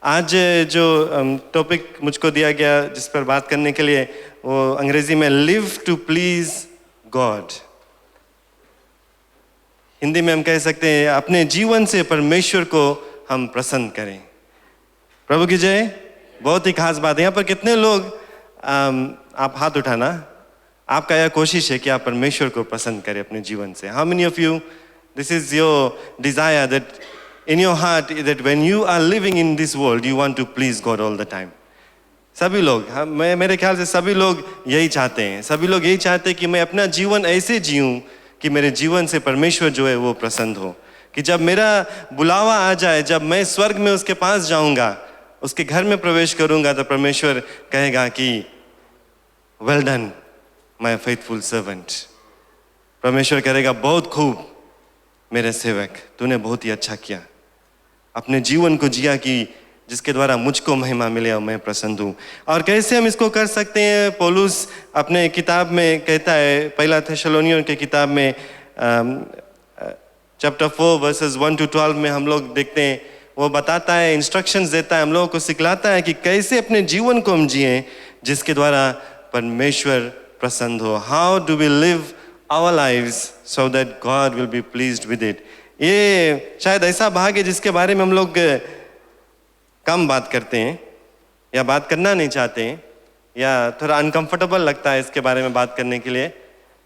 आज जो टॉपिक मुझको दिया गया जिस पर बात करने के लिए, वो अंग्रेजी में live to please God. Hindi में हम कह सकते हैं अपने जीवन से परमेश्वर को हम प्रसन्न करें। प्रभु की जय। बहुत ही खास बात है। यहाँ पर कितने लोग, आप हाथ उठाना, आपका यह कोशिश है कि आप परमेश्वर को पसंद करें अपने जीवन से। How many of you this is your desire that in your heart that when you are living in this world you want to please God all the time? सभी लोग, मेरे ख्याल से सभी लोग यही चाहते हैं। सभी लोग यही चाहते हैं कि मैं अपना जीवन ऐसे जीऊं कि मेरे जीवन से परमेश्वर जो है वो प्रसन्न हो, कि जब मेरा बुलावा आ जाए, जब मैं स्वर्ग में उसके पास जाऊंगा, उसके घर में प्रवेश करूंगा, तो परमेश्वर कहेगा कि well done my faithful servant. परमेश्वर कहेगा बहुत खूब मेरे सेवक, तूने बहुत ही अच्छा किया, अपने जीवन को जिया कि जिसके द्वारा मुझको महिमा मिले और मैं प्रसन्न हूँ। और कैसे हम इसको कर सकते हैं? पौलुस अपने किताब में कहता है, पहला थेसलोनियों के किताब में चैप्टर 4 वर्सेस 1 to 12 में हम लोग देखते हैं, वो बताता है, इंस्ट्रक्शंस देता है, हम लोगों को सिखलाता है कि कैसे अपने जीवन को हम जिए जिसके द्वारा परमेश्वर प्रसन्न हो। How do we live our lives so that God will be pleased with it. ये शायद ऐसा भाग है जिसके बारे में हम लोग कम बात करते हैं, या बात करना नहीं चाहते हैं, या थोड़ा अनकंफर्टेबल लगता है इसके बारे में बात करने के लिए,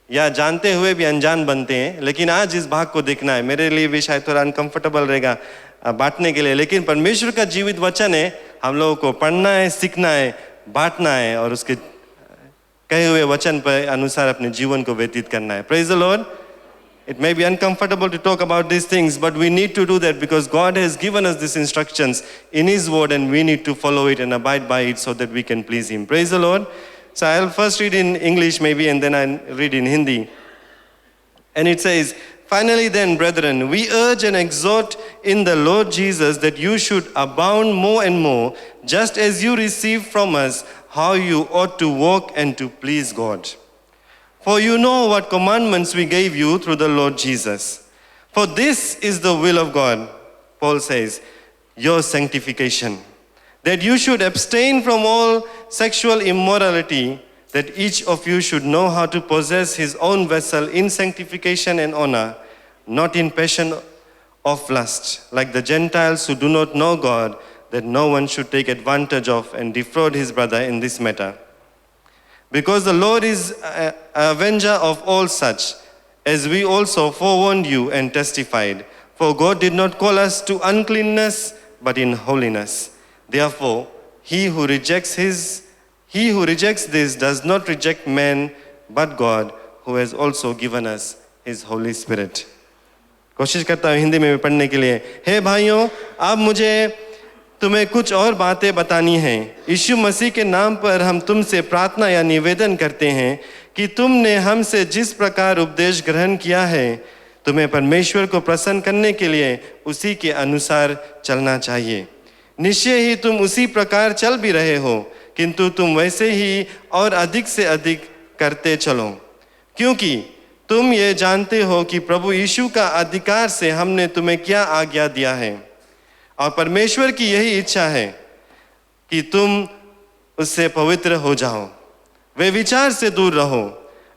या जानते हुए भी अनजान बनते हैं। लेकिन आज इस भाग को देखना है, मेरे लिए भी शायद थोड़ा अनकंफर्टेबल रहेगा बांटने के लिए, लेकिन परमेश्वर का जीवित वचन है, हम लोगों को पढ़ना है, सीखना है, बांटना है और उसके कहे हुए वचन पर अनुसार अपने जीवन को व्यतीत करना है। Praise the Lord. It may be uncomfortable to talk about these things, but we need to do that because God has given us these instructions in His word and we need to follow it and abide by it so that we can please Him. Praise the Lord. So I'll first read in English maybe and then I'll read in Hindi. And it says, finally then, brethren, we urge and exhort in the Lord Jesus that you should abound more and more, just as you receive from us how you ought to walk and to please God. For you know what commandments we gave you through the Lord Jesus. For this is the will of God, Paul says, your sanctification, that you should abstain from all sexual immorality, that each of you should know how to possess his own vessel in sanctification and honor, not in passion of lust, like the Gentiles who do not know God, that no one should take advantage of and defraud his brother in this matter. Because the Lord is an avenger of all such, as we also forewarned you and testified. For God did not call us to uncleanness, but in holiness. Therefore, he who rejects this does not reject man, but God, who has also given us his Holy Spirit. कोशिश करता हूँ हिंदी में भी पढ़ने के लिए। हे भाइयों, अब मुझे तुम्हें कुछ और बातें बतानी हैं। यीशु मसीह के नाम पर हम तुमसे प्रार्थना या निवेदन करते हैं कि तुमने हमसे जिस प्रकार उपदेश ग्रहण किया है, तुम्हें परमेश्वर को प्रसन्न करने के लिए उसी के अनुसार चलना चाहिए। निश्चय ही तुम उसी प्रकार चल भी रहे हो, किंतु तुम वैसे ही और अधिक से अधिक करते चलो, क्योंकि तुम ये जानते हो कि प्रभु यीशु का अधिकार से हमने तुम्हें क्या आज्ञा दिया है। और परमेश्वर की यही इच्छा है कि तुम उससे पवित्र हो जाओ। वे विचार से दूर रहो,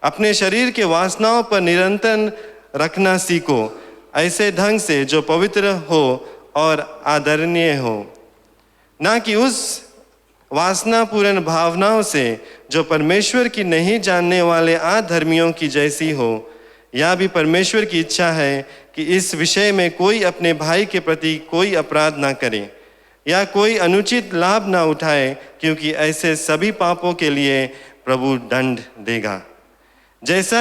अपने शरीर के वासनाओं पर निरंतर रखना सीखो, ऐसे ढंग से जो पवित्र हो और आदरणीय हो, ना कि उस वासनापूर्ण भावनाओं से जो परमेश्वर की नहीं जानने वाले अधर्मियों की जैसी हो। यह भी परमेश्वर की इच्छा है कि इस विषय में कोई अपने भाई के प्रति कोई अपराध ना करे या कोई अनुचित लाभ ना उठाए, क्योंकि ऐसे सभी पापों के लिए प्रभु दंड देगा। जैसा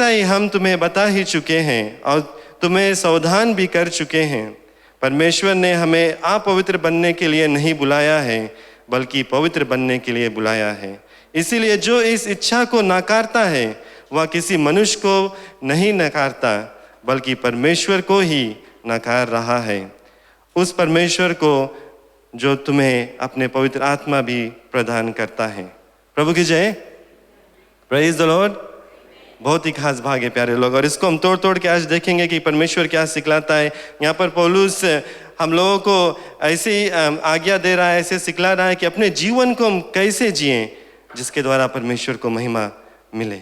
ही हम तुम्हें बता ही चुके हैं और तुम्हें सावधान भी कर चुके हैं, परमेश्वर ने हमें अपवित्र बनने के लिए नहीं बुलाया है, बल्कि पवित्र बनने के लिए बुलाया है। इसीलिए जो इस इच्छा को नकारता है वह किसी मनुष्य को नहीं नकारता, बल्कि परमेश्वर को ही नकार रहा है, उस परमेश्वर को जो तुम्हें अपने पवित्र आत्मा भी प्रदान करता है। प्रभु की जय। Praise the Lord. बहुत ही खास भाग है प्यारे लोग, और इसको हम तोड़ तोड़ के आज देखेंगे कि परमेश्वर क्या सिखलाता है। यहाँ पर पौलुस हम लोगों को ऐसी आज्ञा दे रहा है, ऐसे सिखला रहा है कि अपने जीवन को हम कैसे जिएं जिसके द्वारा परमेश्वर को महिमा मिले।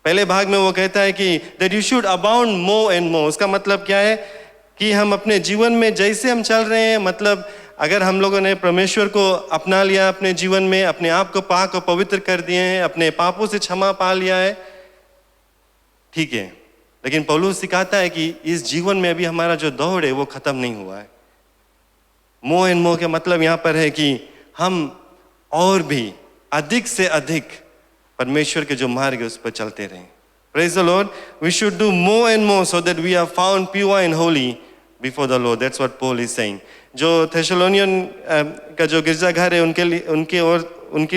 पहले भाग में वो कहता है कि that you should abound more and मोर। उसका मतलब क्या है कि हम अपने जीवन में जैसे हम चल रहे हैं, मतलब अगर हम लोगों ने परमेश्वर को अपना लिया अपने जीवन में, अपने आप को पाक और पवित्र कर दिए हैं, अपने पापों से क्षमा पा लिया है, ठीक है, लेकिन पौलुस सिखाता है कि इस जीवन में अभी हमारा जो दौड़ है वो खत्म नहीं हुआ है। मोह एंड मोह का मतलब यहाँ पर है कि हम और भी अधिक से अधिक परमेश्वर के जो मार्ग है उस पर चलते रहें। Praise the Lord. We should do more and more so that we are found pure and holy before the Lord. That's what Paul is saying. जो थेसलोनियन का जो गिरजाघर है उनके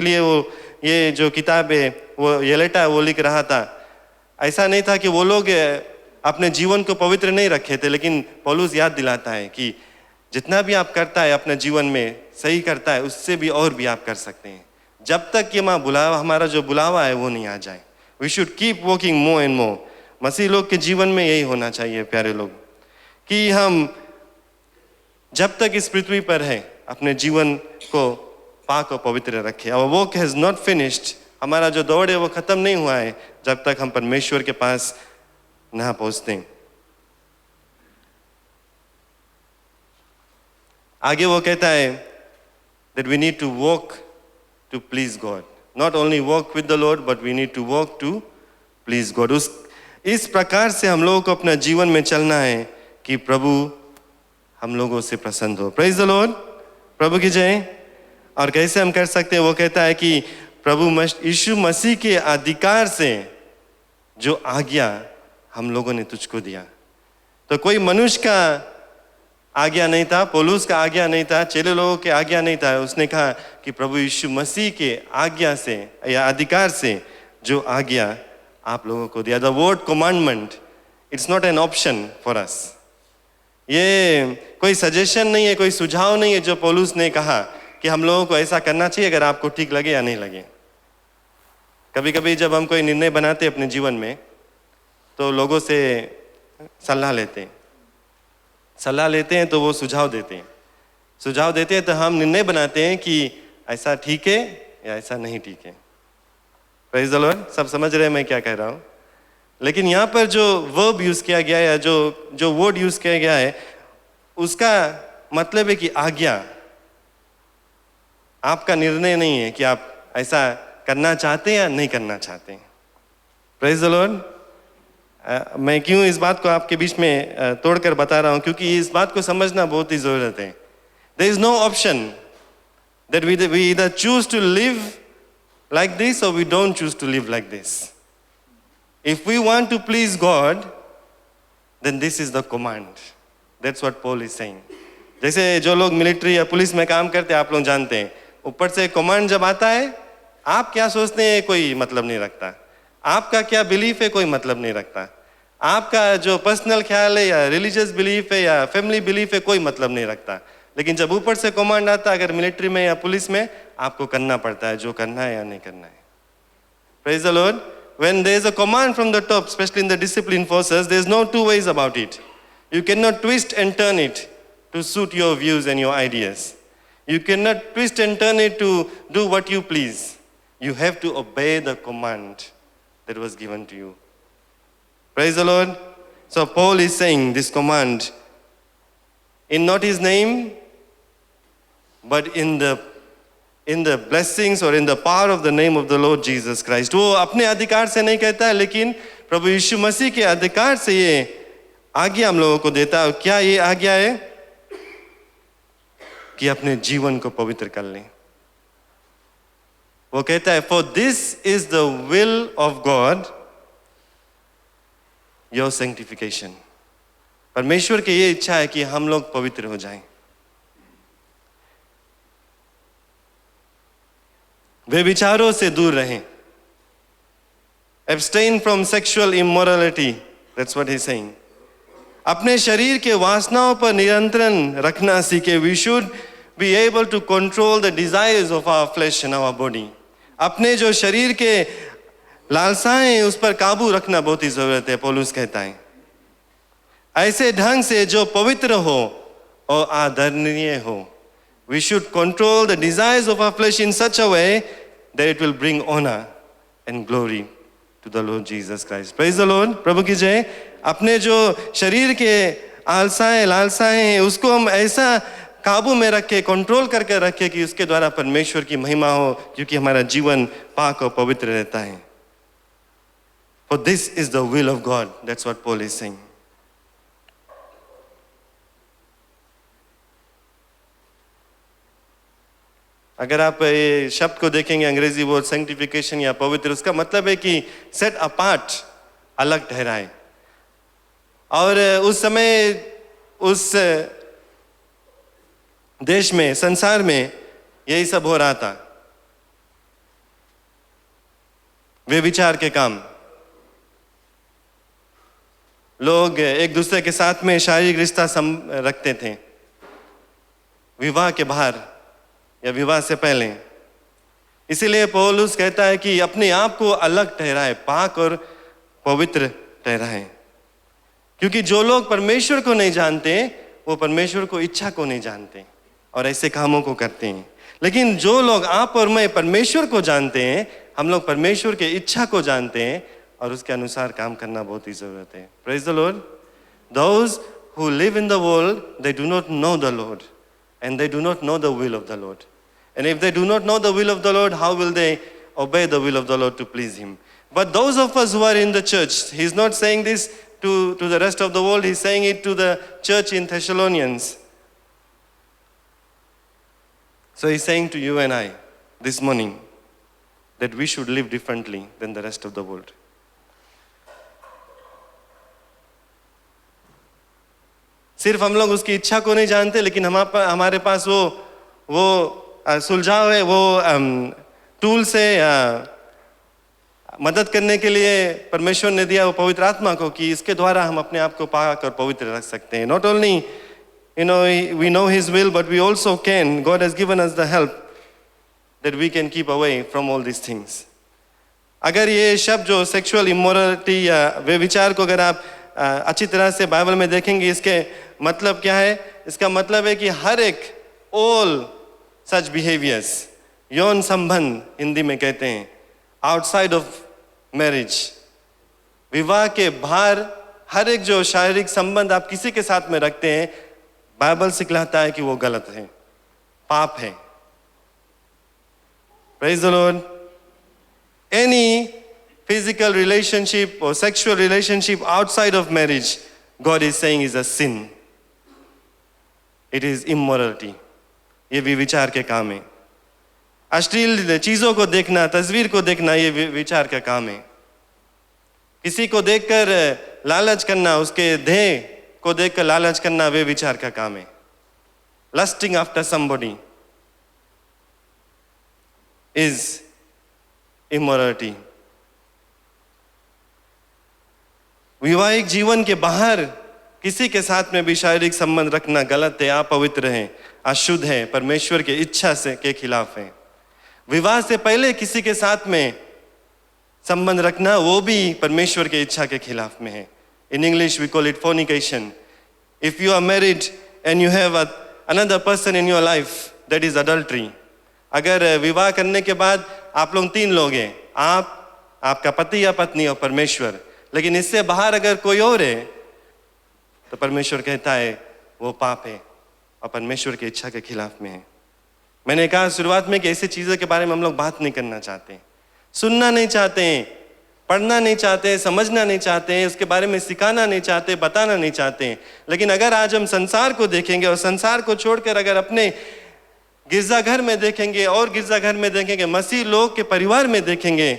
लिए वो ये जो किताब है वो ये लेटर वो लिख रहा था। ऐसा नहीं था कि वो लोग अपने जीवन को पवित्र नहीं रखे थे, लेकिन पौलुस याद दिलाता है कि जितना भी आप करता है अपने जीवन में सही करता है, उससे भी और भी आप कर सकते हैं, जब तक कि हमारा जो बुलावा है वो नहीं आ जाए। We should keep walking more and more. मसीह लोग के जीवन में यही होना चाहिए प्यारे लोग, कि हम जब तक इस पृथ्वी पर है अपने जीवन को पाक और पवित्र रखें। Our work has not finished. हमारा जो दौड़ है वो खत्म नहीं हुआ है जब तक हम परमेश्वर के पास ना पहुंचते। आगे वो कहता है that we need to walk to please God. Not only walk with the Lord, but we need to walk to please God. इस प्रकार से हम लोगों को अपना जीवन में चलना है कि प्रभु हम लोगों से प्रसन्न हो। Praise the Lord. प्रभु की जय। और कैसे हम कर सकते हैं? वो कहता है कि प्रभु यीशु मसीह के अधिकार से जो आज्ञा हम लोगों ने तुझको दिया। तो कोई मनुष्य का आज्ञा नहीं था, पौलुस का आज्ञा नहीं था, चेले लोगों के आज्ञा नहीं था। उसने कहा कि प्रभु यीशु मसीह के आज्ञा से या अधिकार से जो आज्ञा आप लोगों को दिया। The word commandment, it's not an option for us. ये कोई सजेशन नहीं है, कोई सुझाव नहीं है जो पौलुस ने कहा कि हम लोगों को ऐसा करना चाहिए अगर आपको ठीक लगे या नहीं लगे। कभी कभी जब हम कोई निर्णय बनाते अपने जीवन में तो लोगों से सलाह लेते हैं तो वो सुझाव देते हैं तो हम निर्णय बनाते हैं कि ऐसा ठीक है या ऐसा नहीं ठीक है। Praise the Lord. सब समझ रहे हैं मैं क्या कह रहा हूँ? लेकिन यहाँ पर जो वर्ब यूज किया गया है या जो वर्ड यूज किया गया है उसका मतलब है कि आज्ञा। आपका निर्णय नहीं है कि आप ऐसा करना चाहते हैं या नहीं करना चाहते हैं। Praise the Lord. मैं क्यों इस बात को आपके बीच में तोड़कर बता रहा हूं, क्योंकि इस बात को समझना बहुत ही जरूरत है। There is no option that we either choose to live like this और we don't choose to live like this. If we want to please God then this is the command. That's what Paul is saying. जैसे जो लोग military या police में काम करते हैं आप लोग जानते हैं, ऊपर से कमांड जब आता है आप क्या सोचते हैं कोई मतलब नहीं रखता, आपका क्या बिलीफ है कोई मतलब नहीं रखता, आपका जो पर्सनल ख्याल है या रिलीजियस बिलीफ है या फैमिली बिलीफ है कोई मतलब नहीं रखता। लेकिन जब ऊपर से कमांड आता है, अगर मिलिट्री में या पुलिस में, आपको करना पड़ता है जो करना है या नहीं करना है। Praise the Lord. When there is a command from the top, especially in the discipline forces, there is no two ways about it. You cannot twist and turn it to suit your views and your ideas. You cannot twist and turn it to do what you please. You have to obey the command that was given to you. Praise the Lord. So Paul is saying this command in not his name, but in the blessings or in the power of the name of the Lord Jesus Christ. वो अपने अधिकार से नहीं कहता है, लेकिन प्रभु यीशु मसीह के अधिकार से ये आज्ञा हम लोगों को देता है। क्या ये आज्ञा है? कि अपने जीवन को पवित्र कर लें। वो कहता है for this is the will of God, your sanctification. परमेश्वर की ये इच्छा है कि हम लोग पवित्र हो जाएं। वे विचारों से दूर रहें। Abstain from sexual immorality. That's what he's saying. अपने शरीर के वासनाओं पर नियंत्रण रखना सीखे। We should be able to control the desires of our flesh and our body. अपने जो शरीर के लालसाएं, उस पर काबू रखना बहुत ही जरूरत है। पौलुस कहता है ऐसे ढंग से जो पवित्र हो और आदरणीय हो। We should control the desires of our flesh in such a way that it will bring honor and glory to the Lord Jesus Christ. Praise the Lord. प्रभु की जय। अपने जो शरीर के आलसाएं लालसाएं हैं उसको हम ऐसा काबू में रखे, कंट्रोल करके रखे कि उसके द्वारा परमेश्वर की महिमा हो, क्योंकि हमारा जीवन पाक और पवित्र रहता है। For this is the will of God. That's what Paul is saying. अगर आप ये शब्द को देखेंगे, अंग्रेजी वर्ड सैंक्टिफिकेशन या पवित्र, उसका मतलब है कि सेट अपार्ट, अलग ठहराए। और उस समय उस देश में, संसार में यही सब हो रहा था। वे विचार के काम, लोग एक दूसरे के साथ में शारीरिक रिश्ता रखते थे विवाह के बाहर या विवाह से पहले। इसीलिए पौलुस कहता है कि अपने आप को अलग ठहराए, पाक और पवित्र ठहराए, क्योंकि जो लोग परमेश्वर को नहीं जानते वो परमेश्वर को इच्छा को नहीं जानते और ऐसे कामों को करते हैं। लेकिन जो लोग, आप और मैं, परमेश्वर को जानते हैं, हम लोग परमेश्वर के इच्छा को जानते हैं और उसके अनुसार काम करना बहुत ही जरूरत है। Praise the Lord. Those who live in the world, they do not know the Lord and they do not know the will of the Lord. And if they do not know the will of the Lord, how will they obey the will of the Lord to please Him? But those of us who are in the church, He's not saying this to the rest of the world, He's saying it to the church in Thessalonians. So He's saying to you and I this morning that we should live differently than the rest of the world. सिर्फ हम लोग उसकी इच्छा को नहीं जानते, लेकिन हमारे पास वो सुलझाव है, वो टूल्स है मदद करने के लिए परमेश्वर ने दिया वो पवित्र आत्मा को, कि इसके द्वारा हम अपने आप को पाक और पवित्र रख सकते हैं। Not only we know His will, but we also can. God has given us the help that we can keep away from all these things. अगर ये शब्द जो सेक्सुअल इमोरलिटी या वे विचार को अगर आप अच्छी तरह से बाइबल में देखेंगे, इसके मतलब क्या है? इसका मतलब है कि हर एक all such behaviors, यौन संबंध हिंदी में कहते हैं, outside of marriage, विवाह के बाहर हर एक जो शारीरिक संबंध आप किसी के साथ में रखते हैं, बाइबल सिखलाता है कि वो गलत है, पाप है। Praise the Lord. Any physical relationship or sexual relationship outside of marriage, God is saying is a sin. It is immorality. ये भी विचार के काम है। अश्लील चीजों को देखना, तस्वीर को देखना, ये विचार का काम है। किसी को देखकर लालच करना, उसके देह को देखकर लालच करना, वे विचार का काम है। Lusting after somebody is immorality. वैवाहिक जीवन के बाहर किसी के साथ में भी शारीरिक संबंध रखना गलत है, अपवित्र है, अशुद्ध है, परमेश्वर के इच्छा से के खिलाफ है। विवाह से पहले किसी के साथ में संबंध रखना वो भी परमेश्वर के इच्छा के खिलाफ में है। In English we call it fornication. If you are married and you have another person in your life, that is adultery. अगर विवाह करने के बाद आप लोग 3 लोग हैं, आप, आपका पति या पत्नी और परमेश्वर, लेकिन इससे बाहर अगर कोई और है तो परमेश्वर कहता है वो पाप है और परमेश्वर की इच्छा के खिलाफ में है। मैंने कहा शुरुआत में कि ऐसी चीज़ों के बारे में हम लोग बात नहीं करना चाहते, सुनना नहीं चाहते हैं, पढ़ना नहीं चाहते, समझना नहीं चाहते, उसके बारे में सिखाना नहीं चाहते, बताना नहीं चाहते। लेकिन अगर आज हम संसार को देखेंगे और संसार को छोड़कर अगर अपने गिरजाघर में देखेंगे और गिरजाघर में देखेंगे, मसीह लोग के परिवार में देखेंगे,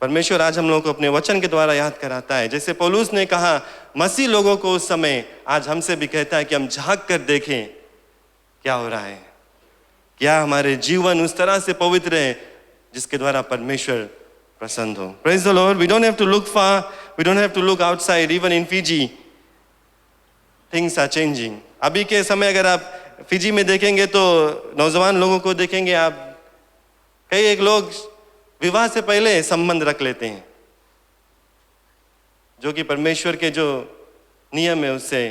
परमेश्वर आज हम लोगों को अपने वचन के द्वारा याद कराता है। जैसे पौलुस ने कहा मसीह लोगों को उस समय, आज हमसे भी कहता है कि हम झांक कर देखें क्या हो रहा है, क्या हमारे जीवन उस तरह से पवित्र है जिसके द्वारा परमेश्वर प्रसन्न हो। Praise the Lord. We don't have to look far, we don't have to look outside. Even in Fiji things are changing. अभी के समय अगर आप फिजी में देखेंगे तो नौजवान लोगों को देखेंगे आप, कई एक लोग विवाह से पहले संबंध रख लेते हैं, जो कि परमेश्वर के जो नियम है उससे,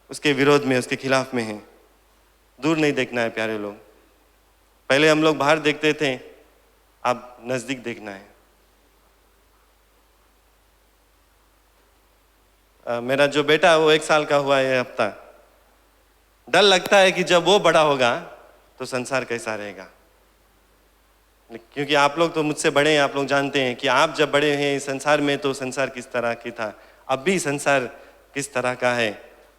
उसके विरोध में, उसके खिलाफ में है। दूर नहीं देखना है प्यारे लोग। पहले हम लोग बाहर देखते थे, अब नजदीक देखना है। मेरा जो बेटा वो 1 साल का हुआ है हफ्ता। डर लगता है कि जब वो बड़ा होगा तो संसार कैसा रहेगा, क्योंकि आप लोग तो मुझसे बड़े हैं, आप लोग जानते हैं कि आप जब बड़े हैं इस संसार में तो संसार किस तरह की था, अब भी संसार किस तरह का है,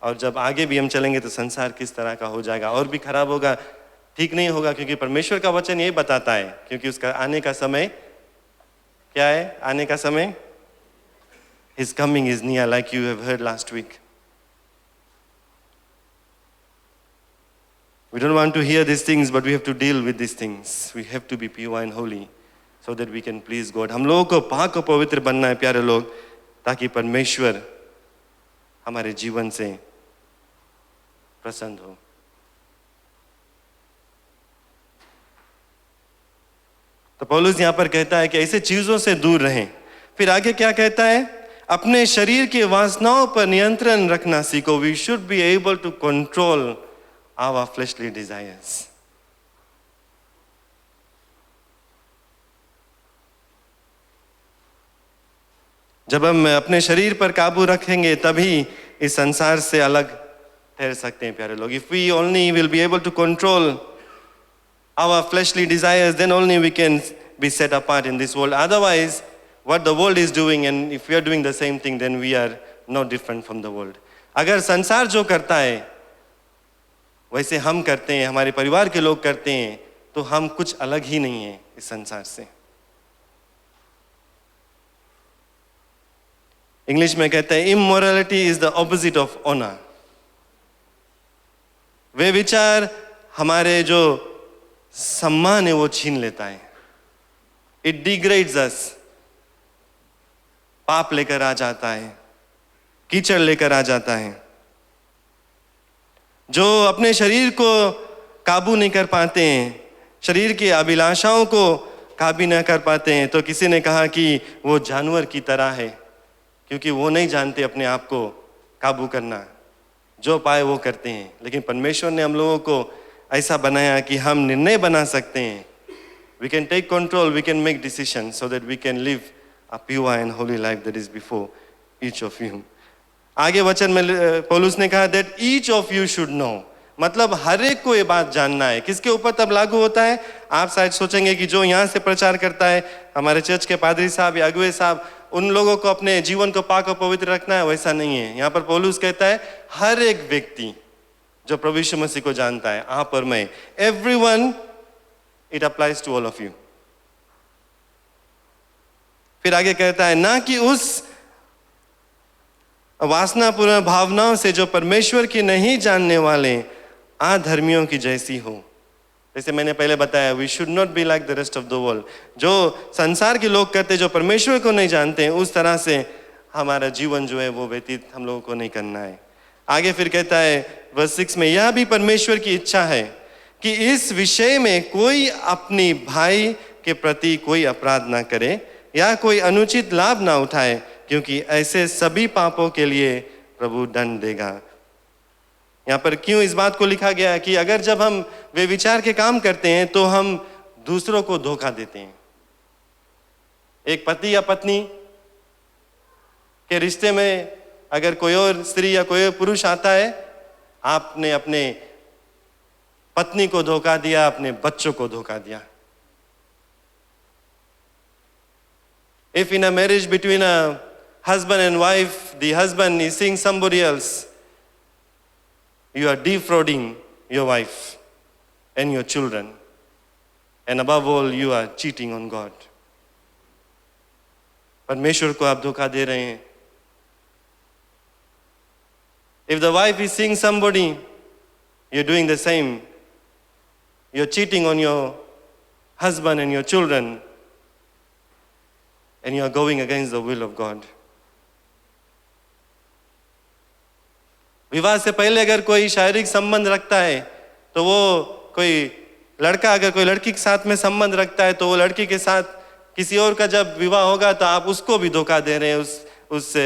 और जब आगे भी हम चलेंगे तो संसार किस तरह का हो जाएगा, और भी खराब होगा, ठीक नहीं होगा। क्योंकि परमेश्वर का वचन यही बताता है, क्योंकि उसका आने का समय क्या है? आने का समय, His coming is near, like you have heard last week. We don't want to hear these things, but we have to deal with these things. We have to be pure and holy so that we can please God. हम लोगों को पाक और पवित्र बनना है प्यारे लोग, ताकि परमेश्वर हमारे जीवन से प्रसन्न हो। तो पौलुस यहाँ पर कहता है कि ऐसे चीजों से दूर रहें। फिर आगे क्या कहता है? अपने शरीर की वासनाओं पर नियंत्रण रखना सीखो। We should be able to control our fleshly desires. जब हम अपने शरीर पर काबू रखेंगे तभी इस संसार से अलग ठहर सकते हैं प्यारे लोग। If we only will be able to control our fleshly desires, then only we can be set apart in this world. Otherwise, what the world is doing, and if we are doing the same thing, then we are no different from the world. अगर संसार जो करता है वैसे हम करते हैं, हमारे परिवार के लोग करते हैं, तो हम कुछ अलग ही नहीं है इस संसार से। इंग्लिश में कहते हैं immorality is the opposite of honor. वे विचार हमारे जो सम्मान है वो छीन लेता है। इट डिग्रेड्स अस, पाप लेकर आ जाता है, कीचड़ लेकर आ जाता है। जो अपने शरीर को काबू नहीं कर पाते हैं, शरीर की अभिलाषाओं को काबू न कर पाते हैं, तो किसी ने कहा कि वो जानवर की तरह है, क्योंकि वो नहीं जानते अपने आप को काबू करना, जो पाए वो करते हैं। लेकिन परमेश्वर ने हम लोगों को ऐसा बनाया कि हम निर्णय बना सकते हैं। We can take control, we can make decisions so that we can live a pure and holy life that is before each of you. आगे वचन में पौलुस ने कहा that each of you should know, मतलब हर एक को ये बात जानना है। किसके ऊपर तब लागू होता है? आप शायद सोचेंगे कि जो यहाँ से प्रचार करता है, हमारे चर्च के पादरी साहब या अगुवे साहब, उन लोगों को अपने जीवन को पाक और पवित्र रखना है, वैसा नहीं है। यहाँ पर पौलुस कहता है हर एक व्यक्ति जो प्रभु यीशु मसीह को जानता है, आप और मैं, everyone, it applies to all of you. फिर आगे कहता है ना कि उस वासनापूर्ण भावनाओं से जो परमेश्वर की नहीं जानने वाले अधर्मियों की जैसी हो। जैसे मैंने पहले बताया, we should not be like the rest of the world. जो संसार के लोग करते, जो परमेश्वर को नहीं जानते हैं, उस तरह से हमारा जीवन जो है वो व्यतीत हम लोगों को नहीं करना है। आगे फिर कहता है वर्स 6 में, यह भी परमेश्वर की इच्छा है कि इस विषय में कोई अपनी भाई के प्रति कोई अपराध ना करे या कोई अनुचित लाभ ना उठाए, क्योंकि ऐसे सभी पापों के लिए प्रभु दंड देगा। यहाँ पर क्यों इस बात को लिखा गया कि अगर जब हम वे विचार के काम करते हैं तो हम दूसरों को धोखा देते हैं। एक पति या पत्नी के रिश्ते में अगर कोई और स्त्री या कोई और पुरुष आता है, आपने अपने पत्नी को धोखा दिया, अपने बच्चों को धोखा दिया। If in a marriage between a husband and wife, the husband is seeing somebody else, you are defrauding your wife and your children, and above all you are cheating on God. परमेश्वर को आप धोखा दे रहे हैं। If the wife is seeing somebody, you're doing the same. You're cheating on your husband and your children, and you're going against the will of God. विवाह से पहले अगर कोई शारीरिक संबंध रखता है तो वो कोई लड़का अगर कोई लड़की के साथ में संबंध रखता है तो वो लड़की के साथ किसी और का जब विवाह होगा तो आप उसको भी धोखा दे रहे हैं, उस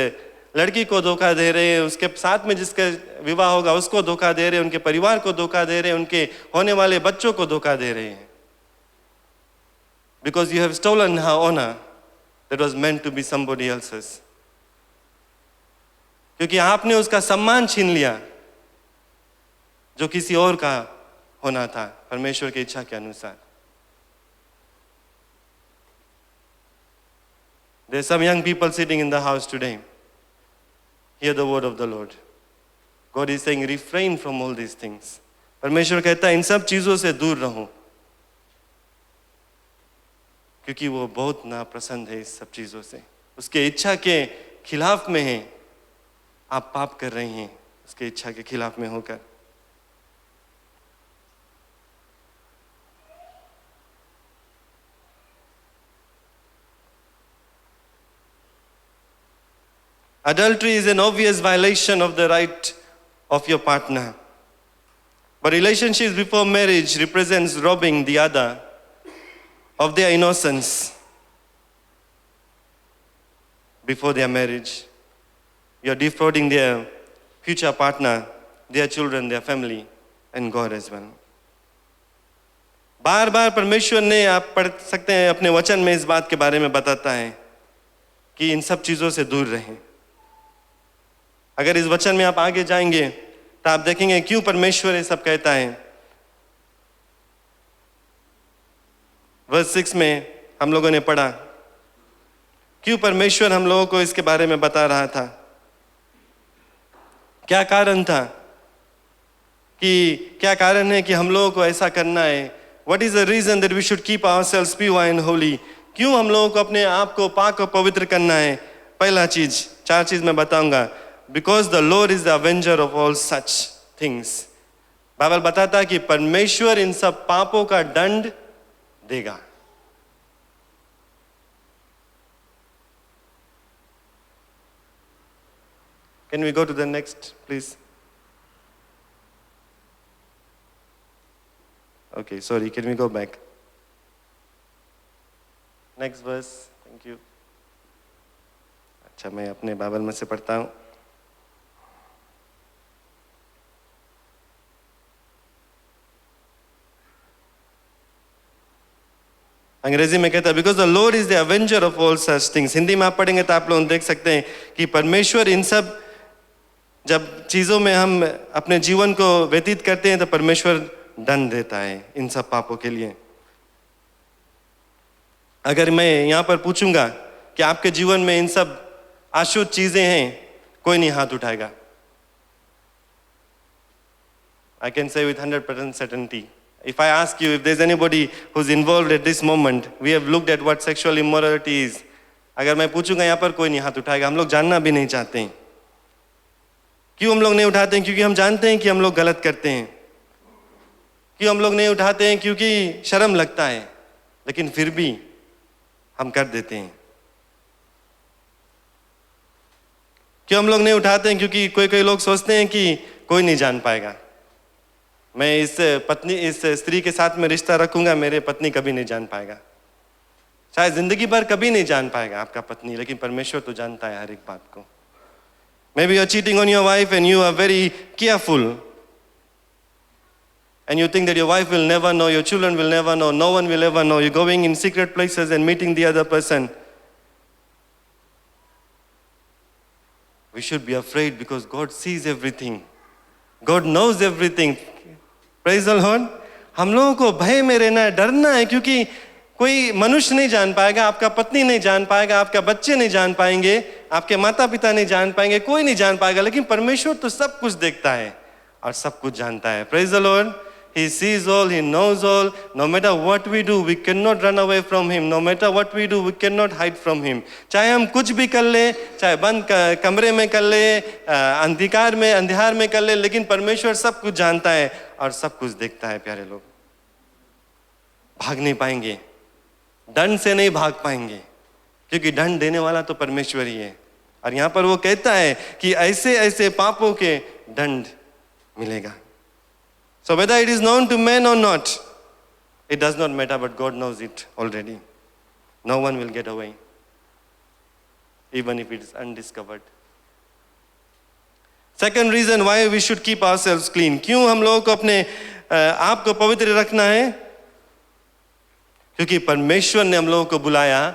लड़की को धोखा दे रहे हैं, उसके साथ में जिसका विवाह होगा उसको धोखा दे रहे हैं, उनके परिवार को धोखा दे रहे हैं, उनके होने वाले बच्चों को धोखा दे रहे हैं। Because you have stolen her honor that was meant to be somebody else's. क्योंकि आपने उसका सम्मान छीन लिया जो किसी और का होना था परमेश्वर की इच्छा के अनुसार। There are some young people sitting in the house today. Hear the word of the Lord. God is saying, refrain from all these things. परमेश्वर कहता है इन सब चीजों से दूर रहो, क्योंकि वो बहुत नापसंद है इस सब चीजों से। उसके इच्छा के खिलाफ में है, आप पाप कर रहे हैं उसके इच्छा के खिलाफ में होकर। Adultery is an obvious violation of the right of your partner. But relationships before marriage represents robbing the other of their innocence before their marriage. You are defrauding their future partner, their children, their family, and God as well. बार बार परमेश्वर ने, आप पढ़ सकते हैं अपने वचन में इस बात के बारे में बताता है कि इन सब चीजों से दूर रहें। अगर इस वचन में आप आगे जाएंगे तो आप देखेंगे क्यों परमेश्वर ये सब कहता है। वर्स 6 में हम लोगों ने पढ़ा क्यों परमेश्वर हम लोगों को इसके बारे में बता रहा था, क्या कारण था, कि क्या कारण है कि हम लोगों को ऐसा करना है। What is the reason that we should keep ourselves pure and holy? क्यों हम लोगों को अपने आप को पाक और पवित्र करना है। पहला चीज, 4 चीज मैं बताऊंगा। Because the Lord is the avenger of all such things. Bible बताता है कि परमेश्वर इन सब पापों का दंड देगा। Can we go to the next, please? Okay, sorry, can we go back? Next verse, thank you. अच्छा, मैं अपने बाइबल में से पढ़ता हूँ। अंग्रेजी में कहता है because the Lord is the Avenger of all such things. Hindi में आप पढ़ेंगे तो आप लोग देख सकते हैं कि परमेश्वर इन सब जब चीजों में हम अपने जीवन को व्यतीत करते हैं तो परमेश्वर दंड देता है इन सब पापों के लिए। अगर मैं यहाँ पर पूछूंगा कि आपके जीवन में इन सब अशुद्ध चीजें हैं, कोई नहीं हाथ उठाएगा। I can say with 100% certainty. If I ask you if there's anybody who's involved at this moment, we have looked at what sexual immorality is. अगर मैं पूछूंगा यहाँ पर कोई नहीं हाथ उठाएगा। हम लोग जानना भी नहीं चाहते हैं। क्यों हम लोग नहीं उठाते हैं? क्योंकि हम जानते हैं कि हम लोग गलत करते हैं। क्यों हम लोग नहीं उठाते हैं? क्योंकि शर्म लगता है, लेकिन फिर भी हम कर देते हैं। क्यों हम लोग नहीं उठाते हैं? क्योंकि कोई लोग सोचते हैं कि कोई नहीं जान पाएगा। मैं इस स्त्री के साथ में रिश्ता रखूंगा, मेरे पत्नी कभी नहीं जान पाएगा। शायद जिंदगी भर कभी नहीं जान पाएगा आपका पत्नी, लेकिन परमेश्वर तो जानता है हर एक बात को। Maybe you're cheating on your wife and you are very careful. And you think that your wife will never know, your children will never know, no one will ever know. You're going in secret places and meeting the other person. We should be afraid because God sees everything. God knows everything. Praise the Lord. हम लोगों को भय में रहना है, डरना है, क्योंकि कोई मनुष्य नहीं जान पाएगा, आपका पत्नी नहीं जान पाएगा, आपका बच्चे नहीं जान पाएंगे, आपके माता पिता नहीं जान पाएंगे, कोई नहीं जान पाएगा, लेकिन परमेश्वर तो सब कुछ देखता है और सब कुछ जानता है। Praise the Lord. He sees all, He knows all. No matter what we do, we cannot run away from Him. No matter what we do, we cannot hide from Him. चाहे हम कुछ भी कर ले, चाहे बंद कमरे में कर ले, अंधकार में कर ले, लेकिन परमेश्वर सब कुछ जानता है और सब कुछ देखता है। प्यारे लोग, भाग नहीं पाएंगे, दंड से नहीं भाग पाएंगे, क्योंकि दंड देने वाला तो परमेश्वर ही है। और यहाँ पर वो कहता है कि ऐसे ऐसे पापों के दंड मिलेगा। So whether it is known to men or not, it does not matter, but God knows it already. No one will get away, even if it is undiscovered. Second reason why we should keep ourselves clean. क्यों हम लोगों को अपने आप को पवित्र रखना है? क्योंकि परमेश्वर ने हम लोगों को बुलाया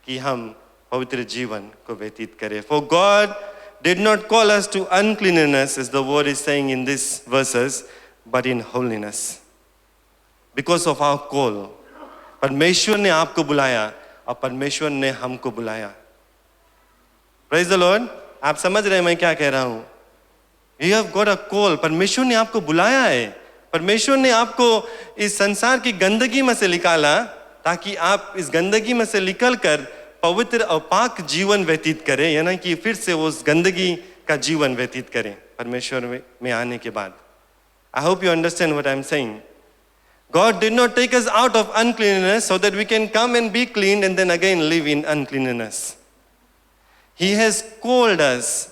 कि हम पवित्र जीवन को व्यतीत करें. For God did not call us to uncleanness, as the word is saying in these verses, but in holiness. Because of our call. परमेश्वर ने आपको बुलाया और परमेश्वर ने हमको बुलाया. Praise the Lord. आप समझ रहे हैं मैं क्या कह रहा हूं? You have got a call. परमेश्वर ने आपको बुलाया है. परमेश्वर ने आपको इस संसार की गंदगी में से निकाला ताकि आप इस गंदगी में से निकलकर पवित्र और पाक जीवन व्यतीत करें, यानी कि फिर से उस गंदगी का जीवन व्यतीत करें परमेश्वर में आने के बाद. I hope you understand what I'm saying. God did not take us out of uncleanness so that we can come and be clean and then again live in uncleanness. He has called us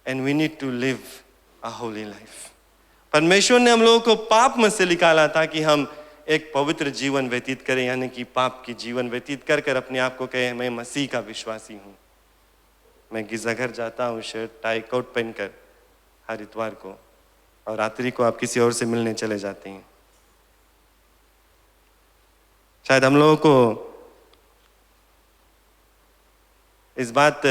and we need to live a holy life. परमेश्वर ने हम लोगों को पाप में से निकाला ताकि हम एक पवित्र जीवन व्यतीत करें, यानी कि पाप की जीवन व्यतीत कर कर अपने आप को कहें मैं मसीह का विश्वासी हूँ. मैं गिरजाघर जाता हूँ शर्ट टाई कोट पहनकर हर इतवार को, और रात्रि को आप किसी और से मिलने चले जाते हैं. शायद हम लोगों को इस बात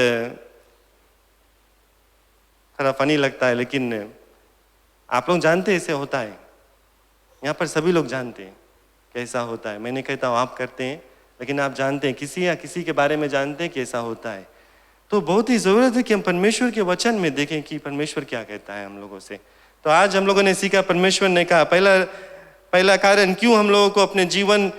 थोड़ा फनी लगता है, लेकिन आप लोग जानते हैं ऐसे होता है. यहाँ पर सभी लोग जानते हैं कैसा होता है. मैं नहीं कहता हूँ आप करते हैं, लेकिन आप जानते हैं, किसी या किसी के बारे में जानते हैं कि ऐसा होता है. तो बहुत ही ज़रूरत है कि हम परमेश्वर के वचन में देखें कि परमेश्वर क्या कहता है हम लोगों से. तो आज हम लोगों ने सीखा, परमेश्वर ने कहा पहला कारण क्यों हम लोगों को अपने जीवन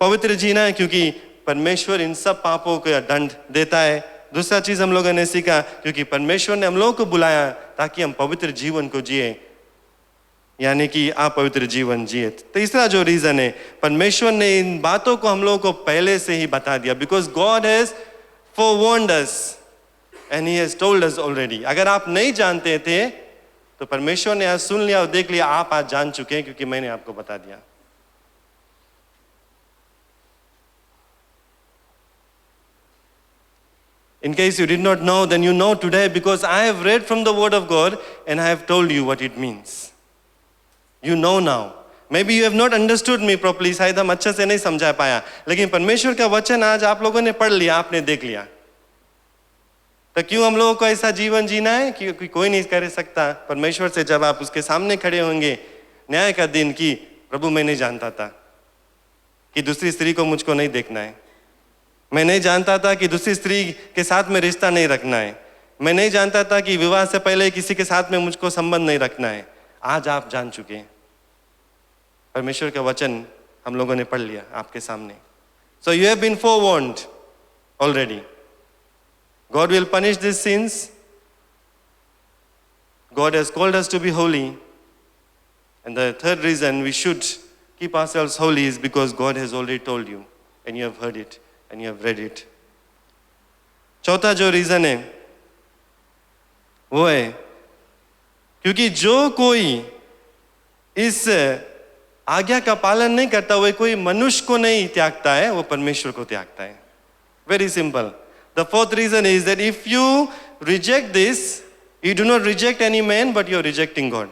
पवित्र जीना है, क्योंकि परमेश्वर इन सब पापों का दंड देता है. दूसरा चीज़ हम लोगों ने सीखा, क्योंकि परमेश्वर ने हम लोगों को बुलाया ताकि हम पवित्र जीवन को जिए, यानी कि आप पवित्र जीवन जिए. तीसरा जो रीजन है, परमेश्वर ने इन बातों को हम लोगों को पहले से ही बता दिया. Because God has forewarned us and he has told us already. अगर आप नहीं जानते थे तो परमेश्वर ने आज सुन लिया और देख लिया, आप आज जान चुके हैं क्योंकि मैंने आपको बता दिया. In case you did not know, then you know today, because I have read from the word of God and I have told you what it means. You know now. Maybe you have not understood me properly. शायद हम अच्छे से नहीं समझा पाया, लेकिन परमेश्वर का वचन आज आप लोगों ने पढ़ लिया, आपने देख लिया. तो क्यों हम लोगों को ऐसा जीवन जीना है? क्योंकि कोई नहीं कर सकता परमेश्वर से. जब आप उसके सामने खड़े होंगे न्याय का दिन कि प्रभु मैं नहीं जानता था कि दूसरी स्त्री को मुझको नहीं देखना है, मैं नहीं जानता था कि दूसरी स्त्री के साथ में रिश्ता नहीं रखना है, मैं नहीं जानता था कि विवाह से पहले किसी के साथ में मुझको संबंध नहीं रखना है. आज आप जान चुके हैं. परमेश्वर का वचन हम लोगों ने पढ़ लिया आपके सामने. So you have been forewarned already. God will punish these sins. God has called us to be holy. And the third reason we should keep ourselves holy is because God has already told you and you have heard it and you have read it. चौथा जो reason है वो है क्योंकि जो कोई इस आज्ञा का पालन नहीं करता, वो कोई मनुष्य को नहीं त्यागता है, वो परमेश्वर को त्यागता है. Very simple. The fourth reason is that if you reject this, you do not reject any man, but you are rejecting God.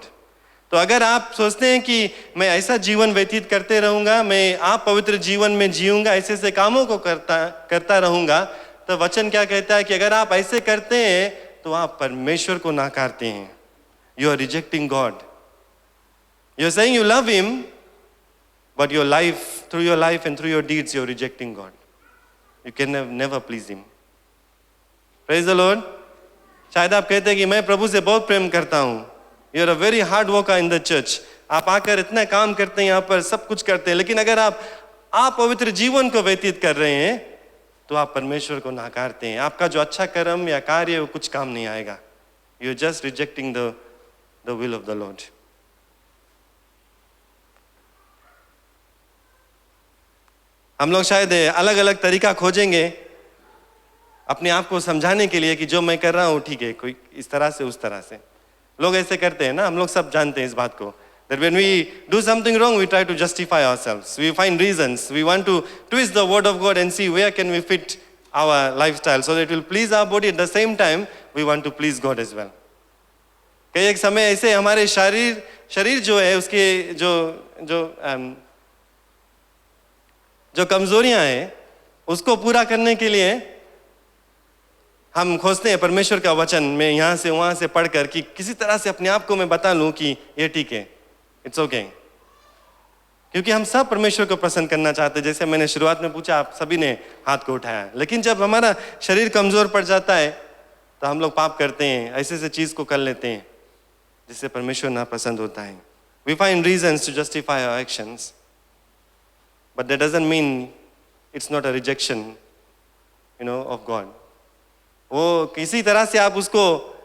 तो अगर आप सोचते हैं कि मैं ऐसा जीवन व्यतीत करते रहूंगा, मैं आप पवित्र जीवन में जीऊंगा, ऐसे ऐसे कामों को करता रहूंगा, तो वचन क्या कहता है कि अगर आप ऐसे करते हैं तो आप परमेश्वर को नकारते हैं. You are rejecting God. You are saying you love Him, but your life, through your life and through your deeds, you are rejecting God. You can never please Him. Praise the Lord. शायद आप कहते हैं कि मैं प्रभु से बहुत प्रेम करता हूँ. You are a very hard worker in the church. आप आकर इतना काम करते हैं, यहाँ पर सब कुछ करते हैं, लेकिन अगर आप पवित्र जीवन को व्यतीत कर रहे हैं तो आप परमेश्वर को नकारते हैं. आपका जो अच्छा कर्म या कार्य वो कुछ काम नहीं आएगा. You are just rejecting the will of the Lord. हम लोग शायद अलग अलग तरीका खोजेंगे अपने आप को समझाने के लिए कि जो मैं कर रहा हूँ ठीक है, कोई इस तरह से उस तरह से. लोग ऐसे करते हैं ना, हम लोग सब जानते हैं इस बात को. That when we do something wrong, we try to justify ourselves. We find reasons. We want to twist the word of God and see where can we fit our lifestyle so that it will please our body. At the same time, we want to please God as well. कई एक समय ऐसे हमारे शरीर जो है उसके जो कमजोरियां हैं उसको पूरा करने के लिए हम खोजते हैं परमेश्वर का वचन में यहाँ से वहाँ से पढ़कर कि किसी तरह से अपने आप को मैं बता लूं कि ये ठीक है, इट्स ओके। क्योंकि हम सब परमेश्वर को प्रसन्न करना चाहते हैं। जैसे मैंने शुरुआत में पूछा, आप सभी ने हाथ को उठाया, लेकिन जब हमारा शरीर कमजोर पड़ जाता है तो हम लोग पाप करते हैं, ऐसे ऐसे चीज को कर लेते हैं जिससे परमेश्वर नापसंद होता है। We find reasons to justify our actions, but that doesn't mean it's not a rejection, of God. वो किसी तरह से आप उसको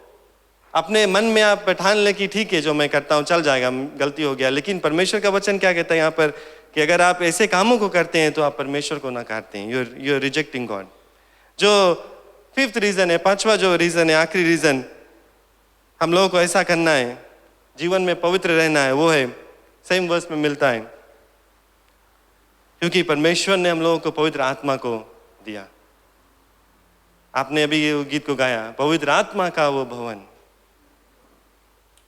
अपने मन में आप बैठान ले कि ठीक है जो मैं करता हूँ चल जाएगा, गलती हो गया। लेकिन परमेश्वर का वचन क्या कहता है यहाँ पर कि अगर आप ऐसे कामों को करते हैं तो आप परमेश्वर को नकारते हैं, you're rejecting God। जो फिफ्थ रीजन है, पांचवा जो रीजन है, आखिरी रीजन हम लोगों को ऐसा करना है, जीवन में पवित्र रहना है, वो है सेम वर्स में मिलता है, क्योंकि परमेश्वर ने हम लोगों को पवित्र आत्मा को दिया। आपने अभी ये गीत को गाया, पवित्र आत्मा का वो भवन।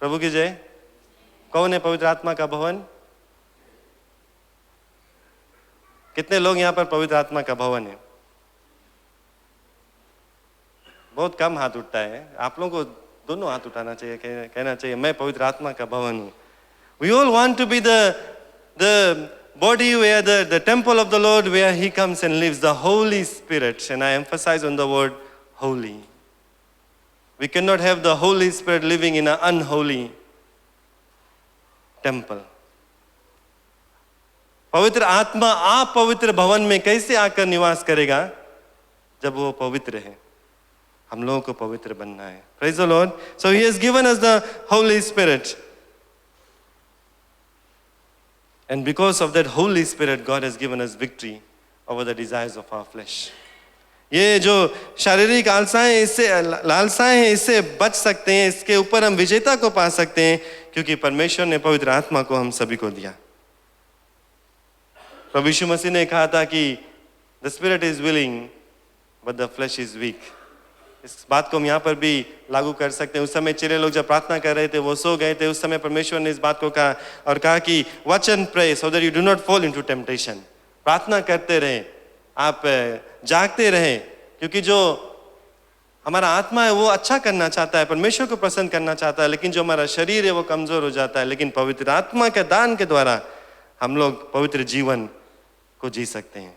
प्रभु की जय। कौन है पवित्र आत्मा का भवन? कितने लोग यहाँ पर पवित्र आत्मा का भवन है? बहुत कम हाथ उठता है। आप लोगों को दोनों हाथ उठाना चाहिए, कहना चाहिए मैं पवित्र आत्मा का भवन हूँ। We all want to be the body where the temple of the Lord where He comes and lives, the Holy Spirit, and I emphasize on the word holy. We cannot have the Holy Spirit living in an unholy temple. पवित्र आत्मा आप पवित्र भवन में कैसे आकर निवास करेगा? जब वो पवित्र है। हम लोगों को पवित्र बनना है। Praise the Lord. So He has given us the Holy Spirit. And because of that Holy Spirit, God has given us victory over the desires of our flesh. ये जो शारीरिक लालसाएं हैं, इससे बच सकते हैं, इसके ऊपर हम विजेता को पा सकते हैं, क्योंकि परमेश्वर ने पवित्र आत्मा को हम सभी को दिया। प्रभु यीशु मसीह ने कहा था कि the spirit is willing but the flesh is weak। इस बात को हम यहाँ पर भी लागू कर सकते हैं। उस समय चेले लोग जब प्रार्थना कर रहे थे, वो सो गए थे, उस समय परमेश्वर ने इस बात को कहा और कहा कि watch and pray so that you do not fall into temptation। प्रार्थना करते रहे, आप जागते रहे, क्योंकि जो हमारा आत्मा है वो अच्छा करना चाहता है, परमेश्वर को प्रसन्न करना चाहता है, लेकिन जो हमारा शरीर है वो कमजोर हो जाता है। लेकिन पवित्र आत्मा के दान के द्वारा हम लोग पवित्र जीवन को जी सकते हैं।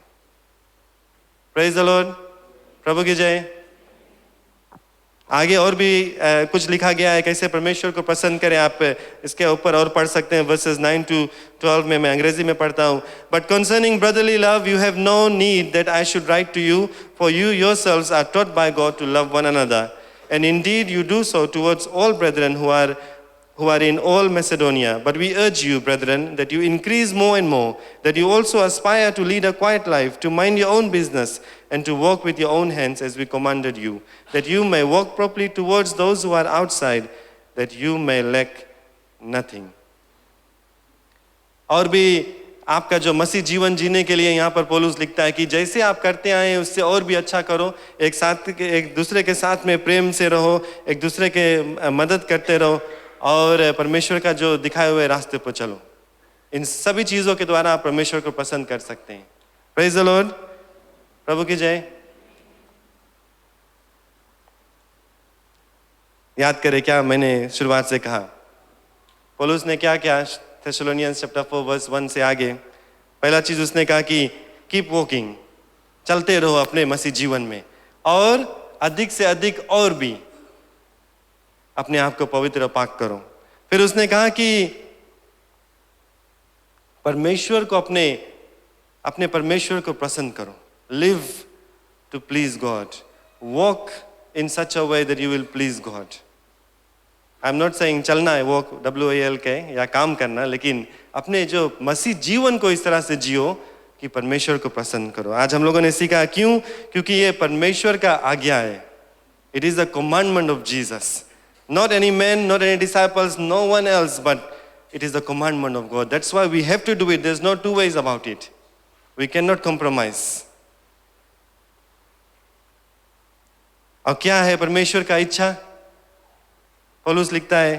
Praise the Lord. प्रभु की जय। आगे और भी कुछ लिखा गया है कैसे परमेश्वर को प्रसन्न करें। आप इसके ऊपर और पढ़ सकते हैं, वर्सेस 9 to 12 में, मैं अंग्रेजी में पढ़ता हूँ। But concerning brotherly love, you have no need that I should write to you, for you yourselves are taught by God to love one another. And indeed you do so towards all brethren who are in all Macedonia. But we urge you, brethren, that you increase more and more, that you also aspire to lead a quiet life, to mind your own business, and to walk with your own hands as we commanded you, that you may walk properly towards those who are outside, that you may lack nothing. और भी आपका जो मसीह जीवन जीने के लिए यहाँ पर पौलुस लिखता है कि जैसे आप करते आए उससे और भी अच्छा करो, एक दूसरे के साथ में प्रेम से रहो, एक दूसरे के मदद करते रहो, और परमेश्वर का जो दिखाए हुए रास्ते पर चलो। इन सभी चीजों के द्वारा आप परमेश्वर को पसंद कर सकते हैं। Praise the Lord. प्रभु की जय। याद करें क्या मैंने शुरुआत से कहा, पौलुस ने क्या किया थेसलोनियंस चैप्टर 4 वर्स 1 से आगे। पहला चीज उसने कहा कि कीप वॉकिंग, चलते रहो अपने मसीह जीवन में, और अधिक से अधिक और भी अपने आप को पवित्र और पाक करो। फिर उसने कहा कि परमेश्वर को अपने परमेश्वर को प्रसन्न करो। Live to please God, walk in such a way that you will please God. I am not saying चलना है वॉक WAL के या काम करना, लेकिन अपने जो मसीह जीवन को इस तरह से जियो कि परमेश्वर को प्रसन्न करो। आज हम लोगों ने सीखा क्यों, क्योंकि ये परमेश्वर का आज्ञा है। It is the commandment of Jesus, not any man, not any disciples, no one else, but it is the commandment of God. That's why we have to do it. There's no two ways about it. We cannot compromise. और क्या है परमेश्वर का इच्छा? पौलुस लिखता है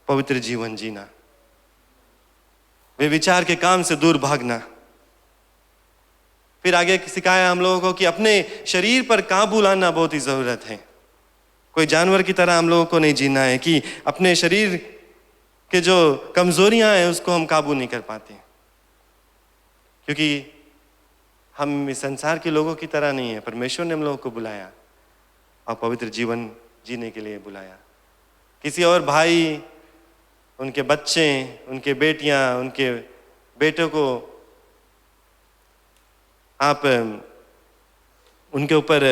पवित्र जीवन जीना, वे विचार के काम से दूर भागना। फिर आगे सिखाया हम लोगों को कि अपने शरीर पर काबू लाना बहुत ही जरूरत है। कोई जानवर की तरह हम लोगों को नहीं जीना है कि अपने शरीर के जो कमजोरियां हैं उसको हम काबू नहीं कर पाते, क्योंकि हम इस संसार के लोगों की तरह नहीं है। परमेश्वर ने हम लोगों को बुलाया और पवित्र जीवन जीने के लिए बुलाया। किसी और भाई, उनके बच्चे, उनके बेटियां, उनके बेटों को आप उनके ऊपर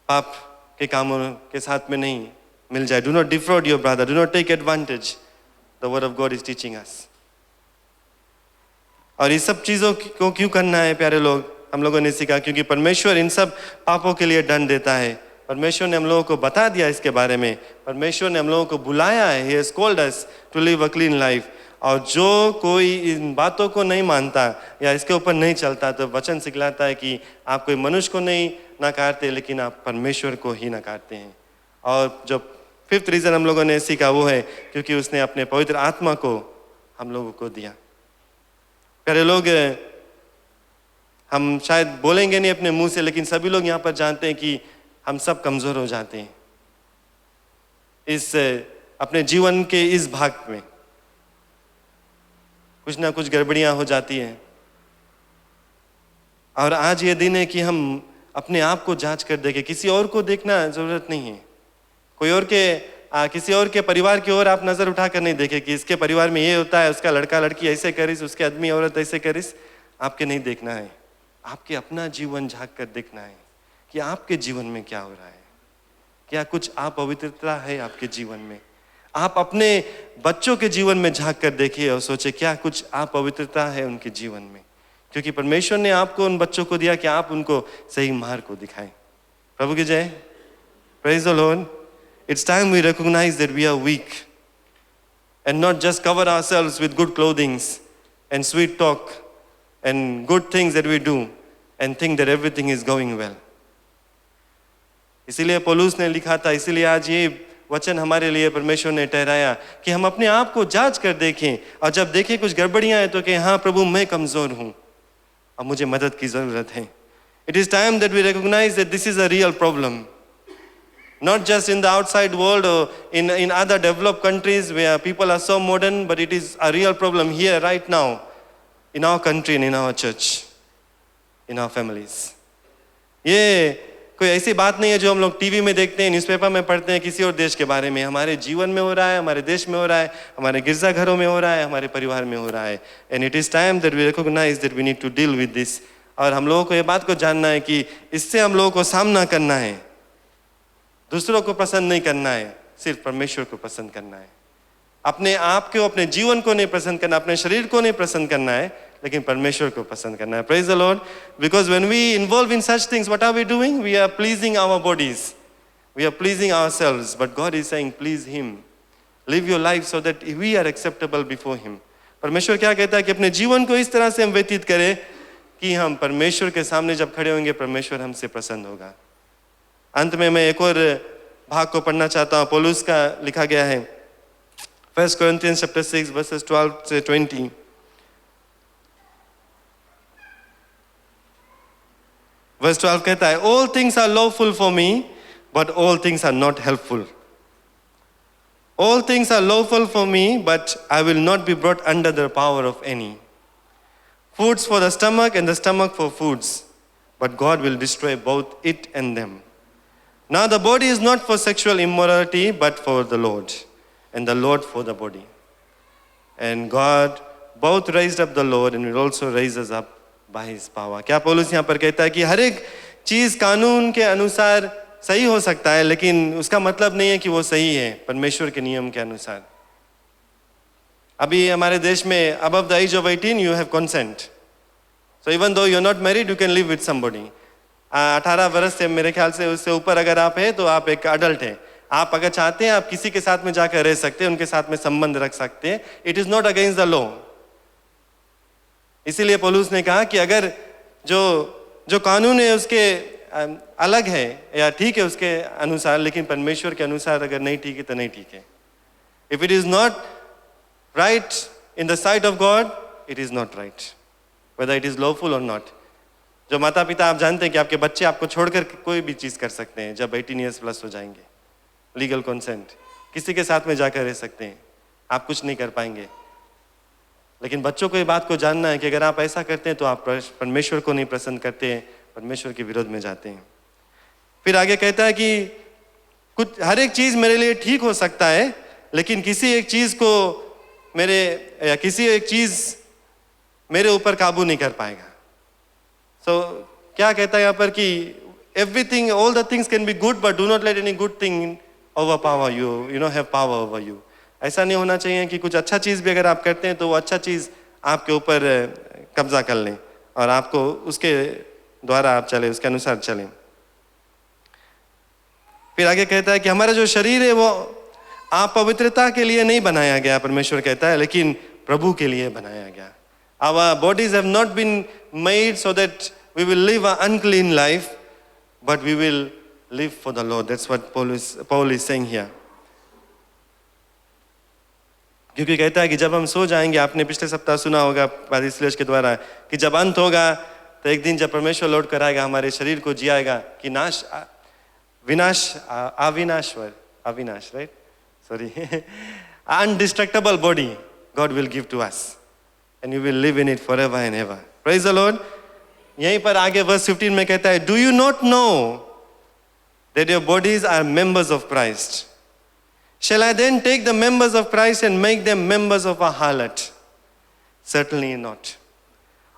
पाप के कामों के साथ में नहीं मिल जाए। Do not defraud your brother, do not take advantage, the word of God is teaching us. और ये सब चीज़ों को क्यों करना है प्यारे लोग? हम लोगों ने सीखा क्योंकि परमेश्वर इन सब पापों के लिए दंड देता है। परमेश्वर ने हम लोगों को बता दिया इसके बारे में। परमेश्वर ने हम लोगों को बुलाया है, He has called us to live a clean life। और जो कोई इन बातों को नहीं मानता या इसके ऊपर नहीं चलता, तो वचन सिखलाता है कि आप कोई मनुष्य को नहीं नकारते, लेकिन आप परमेश्वर को ही नकारते हैं। और जो फिफ्थ रीज़न हम लोगों ने सीखा वो है क्योंकि उसने अपने पवित्र आत्मा को हम लोगों को दिया। प्यारे लोग, हम शायद बोलेंगे नहीं अपने मुंह से, लेकिन सभी लोग यहाँ पर जानते हैं कि हम सब कमज़ोर हो जाते हैं इस अपने जीवन के इस भाग में। कुछ ना कुछ गड़बड़ियाँ हो जाती हैं। और आज ये दिन है कि हम अपने आप को जांच कर देखें। किसी और को देखना ज़रूरत नहीं है। कोई और के किसी और के परिवार की ओर आप नज़र उठा कर नहीं देखें कि इसके परिवार में ये होता है, उसका लड़का लड़की ऐसे करिस, उसके आदमी औरत ऐसे करिस। आपके नहीं देखना है, आपके अपना जीवन झांक कर देखना है कि आपके जीवन में क्या हो रहा है। क्या कुछ अपवित्रता है आपके जीवन में? आप अपने बच्चों के जीवन में झांक कर देखिए और सोचिए क्या कुछ अपवित्रता है उनके जीवन में, क्योंकि परमेश्वर ने आपको उन बच्चों को दिया कि आप उनको सही मार्ग को दिखाएं। प्रभु की जय। Praise the Lord. It's time we recognize that we are weak and not just cover ourselves with good clothing and sweet talk and good things that we do and think that everything is going well. इसीलिए पौलुस ने लिखा था, इसीलिए आज ये वचन हमारे लिए परमेश्वर ने ठहराया कि हम अपने आप को जांच कर देखें, और जब देखें कुछ गड़बड़ियां हैं तो कहें हाँ प्रभु मैं कमजोर हूं और मुझे मदद की जरूरत है। It is time that we recognize that this is a real problem. Not just in the outside world or in other developed countries where people are so modern, but it is a real problem here right now in our country and in our church, in our families. ये कोई ऐसी बात नहीं है जो हम लोग TV में देखते हैं, न्यूज़पेपर में पढ़ते हैं किसी और देश के बारे में। हमारे जीवन में हो रहा है, हमारे देश में हो रहा है, हमारे गिरजाघरों में हो रहा है, हमारे परिवार में हो रहा है। And it is time that we recognize that we need to deal with this. और हम लोगों को ये बात को जानना है कि इससे हम लोगों को सामना करना है। दूसरों को पसंद नहीं करना है, सिर्फ परमेश्वर को पसंद करना है। अपने आप को, अपने जीवन को नहीं पसंद करना, अपने शरीर को नहीं पसंद करना है, लेकिन परमेश्वर को पसंद करना है। Praise the Lord. Because when we involve in such things, what are we doing? We are pleasing our bodies. We are pleasing ourselves. But God is saying, please Him. Live your life so that we are acceptable before Him. परमेश्वर क्या कहता है कि अपने जीवन को इस तरह से हम व्यतीत करें कि हम परमेश्वर के सामने जब खड़े होंगे, परमेश्वर हमसे प्रसन्न होगा। अंत में मैं एक और भाग को पढ़ना चाहता हूँ। पौलुस का लिखा गया है 1 Corinthians chapter 6 verses 12 to 20। Verse 12 कहता है, all things are lawful for me, but all things are not helpful. All things are lawful for me, but I will not be brought under the power of any. Foods for the stomach and the stomach for foods, but God will destroy both it and them. Now the body is not for sexual immorality, but for the Lord, and the Lord for the body. And God both raised up the Lord and will also raise us up by His power. क्या पौलुस यहाँ पर कहता है कि हर एक चीज कानून के अनुसार सही हो सकता है, लेकिन उसका मतलब नहीं है कि वो सही है परमेश्वर के नियम के अनुसार। अभी हमारे देश में above the age of 18 you have consent. So even though you are not married, you can live with somebody. 18 वर्ष से, मेरे ख्याल से उससे ऊपर अगर आप हैं तो आप एक अडल्ट हैं, आप अगर चाहते हैं आप किसी के साथ में जाकर रह सकते हैं, उनके साथ में संबंध रख सकते हैं, it is not against the law. इसीलिए पौलुस ने कहा कि अगर जो जो कानून है उसके अलग है या ठीक है उसके अनुसार, लेकिन परमेश्वर के अनुसार अगर नहीं ठीक है तो नहीं ठीक है। If it is not right in the site of God, it is not right, whether it is lawful और नॉट। जो माता पिता आप जानते हैं कि आपके बच्चे आपको छोड़कर कोई भी चीज कर सकते हैं जब 18 ईयर्स प्लस हो जाएंगे, लीगल कंसेंट, किसी के साथ में जाकर रह सकते हैं, आप कुछ नहीं कर पाएंगे। लेकिन बच्चों को ये बात को जानना है कि अगर आप ऐसा करते हैं तो आप परमेश्वर को नहीं पसंद करते हैं, परमेश्वर के विरोध में जाते हैं। फिर आगे कहता है कि कुछ हर एक चीज मेरे लिए ठीक हो सकता है, लेकिन किसी एक चीज को किसी एक चीज मेरे ऊपर काबू नहीं कर पाएगा। सो क्या कहता है यहाँ पर कि everything, all the things can be good, but do not let any good thing over power you have power over you. ऐसा नहीं होना चाहिए कि कुछ अच्छा चीज भी अगर आप करते हैं तो वो अच्छा चीज आपके ऊपर कब्जा कर लें और आपको उसके द्वारा आप चले, उसके अनुसार चलें। फिर आगे कहता है कि हमारा जो शरीर है वो आप पवित्रता के लिए नहीं बनाया गया, परमेश्वर कहता है, लेकिन प्रभु के लिए बनाया गया। Our bodies have not been made so that we will live an unclean life, but we will live for the Lord. That's what Paul is saying here. क्योंकि कहता है कि जब हम सो जाएंगे, आपने पिछले सप्ताह सुना होगा पादिश्लेष के द्वारा कि जब अंत होगा तो एक दिन जब परमेश्वर लौट कर आएगा हमारे शरीर को जियाएगा कि Avinash, right, sorry, undestructible body God will give to us and you will live in it forever and ever. Praise the Lord. यहीं पर आगे verse 15 में कहता है, do you not know that your bodies are members of Christ? Shall I then take the members of Christ and make them members of a harlot? Certainly not.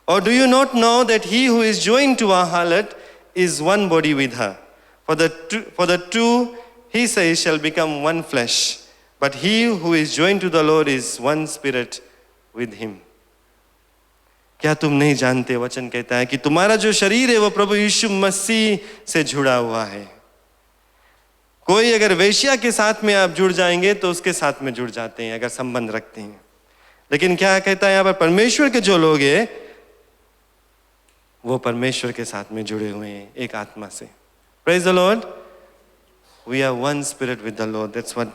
Or do you not know that he who is joined to a harlot is one body with her? For the two, he says, shall become one flesh. But he who is joined to the Lord is one spirit with him. क्या तुम नहीं जानते, वचन कहता है कि तुम्हारा जो शरीर है वो प्रभु यीशु मसीह से जुड़ा हुआ है। कोई अगर वेश्या के साथ में आप जुड़ जाएंगे तो उसके साथ में जुड़ जाते हैं अगर संबंध रखते हैं। लेकिन क्या कहता है यहाँ पर, परमेश्वर के जो लोग हैं वो परमेश्वर के साथ में जुड़े हुए हैं एक आत्मा से। Praise the Lord. We are one spirit with the Lord. That's what